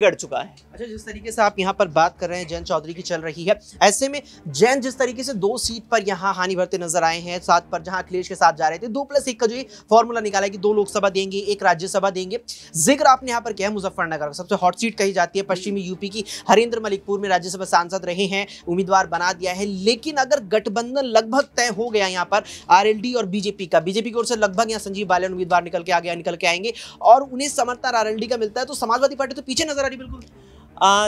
गड़ चुका है। अच्छा, जिस तरीके से आप यहाँ पर बात कर रहे हैं जयंत चौधरी की चल रही है, ऐसे में जयंत जिस तरीके से 2 सीट पर यहाँ हानि भरते नजर आए हैं, 7 पर जहाँ अखिलेश के साथ जा रहे थे, 2+1 का जो ये फॉर्मूला निकाला है कि 2 लोकसभा देंगे, 1 राज्यसभा देंगे। जिक्र आपने यहाँ पर किया है मुजफ्फरनगर, सबसे हॉट सीट कही जाती है पश्चिमी यूपी की। हरेंद्र मलिकपुर में राज्यसभा सांसद रहे हैं, उम्मीदवार बना दिया है। लेकिन अगर गठबंधन लगभग तय हो गया यहाँ पर आरएलडी और बीजेपी का, बीजेपी की ओर से लगभग यहाँ संजीव बालियान उम्मीदवार निकल के आएंगे और उन्हें समर्थन आरएलडी का मिलता है, तो समाजवादी पार्टी तो पीछे नजर आ रही बिल्कुल।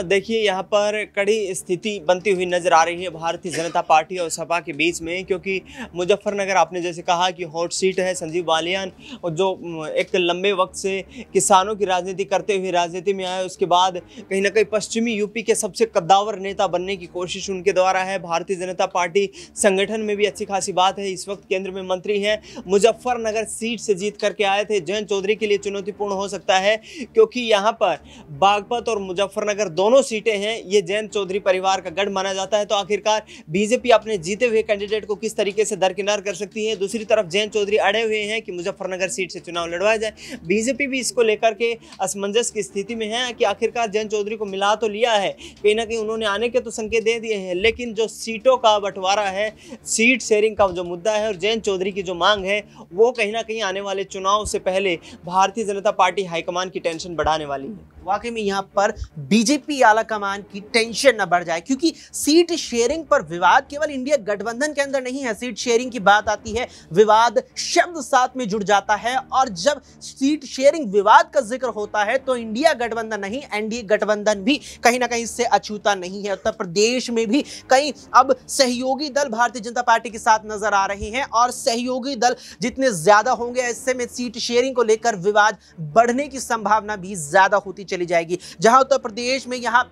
देखिए, यहाँ पर कड़ी स्थिति बनती हुई नजर आ रही है भारतीय जनता पार्टी और सपा के बीच में, क्योंकि मुजफ्फरनगर आपने जैसे कहा कि हॉट सीट है। संजीव बालियान और जो एक लंबे वक्त से किसानों की राजनीति करते हुए राजनीति में आए, उसके बाद कहीं ना कहीं पश्चिमी यूपी के सबसे कद्दावर नेता बनने की कोशिश उनके द्वारा है। भारतीय जनता पार्टी संगठन में भी अच्छी खासी बात है, इस वक्त केंद्र में मंत्री हैं। मुजफ्फरनगर सीट से जीत करके आए थे। जयंत चौधरी के लिए चुनौतीपूर्ण हो सकता है, क्योंकि यहाँ पर बागपत और मुजफ्फरनगर दोनों सीटें हैं, ये जयंत चौधरी परिवार का गढ़ माना जाता है। तो आखिरकार बीजेपी अपने जीते हुए कैंडिडेट को किस तरीके से दरकिनार कर सकती है। दूसरी तरफ जयंत चौधरी अड़े हुए हैं कि मुजफ्फरनगर सीट से चुनाव लड़वाया जाए। बीजेपी भी इसको लेकर के असमंजस की स्थिति में है कि आखिरकार जयंत चौधरी को मिला तो लिया है, कहीं ना कहीं उन्होंने आने के तो संकेत दे दिए हैं, लेकिन जो सीटों का बंटवारा है, सीट शेयरिंग का जो मुद्दा है और जयंत चौधरी की जो मांग है, वो कहीं ना कहीं आने वाले चुनाव से पहले भारतीय जनता पार्टी हाईकमान की टेंशन बढ़ाने वाली है। वाकई में यहाँ पर बीजेपी आला कमान की टेंशन न बढ़ जाए, क्योंकि सीट शेयरिंग पर विवाद केवल इंडिया गठबंधन के अंदर नहीं है। सीट शेयरिंग की बात आती है, विवाद शब्द साथ में जुड़ जाता है, और जब सीट शेयरिंग विवाद का जिक्र होता है तो इंडिया गठबंधन नहीं, एनडीए गठबंधन भी कहीं ना कहीं इससे अछूता नहीं है। उत्तर प्रदेश में भी कई अब सहयोगी दल भारतीय जनता पार्टी के साथ नजर आ रहे हैं, और सहयोगी दल जितने ज्यादा होंगे, ऐसे में सीट शेयरिंग को लेकर विवाद बढ़ने की संभावना भी ज्यादा होती चली जाएगी। जहां उत्तर प्रदेश में यहां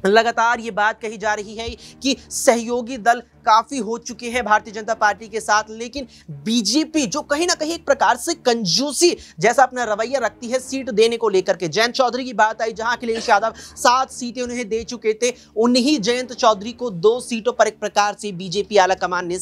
लगातार ये बात कही जा रही है कि सहयोगी दल काफी हो चुके हैं भारतीय जनता पार्टी के साथ, लेकिन बीजेपी जो कहीं ना कहीं एक प्रकार से कंजूसी जैसा अपना रवैया रखती है सीट देने को लेकर के। जयंत चौधरी की बात आई, जहां अखिलेश यादव 7 सीटें उन्हें दे चुके थे, उन्हीं जयंत चौधरी को 2 सीटों पर एक प्रकार से बीजेपी आला कमान ने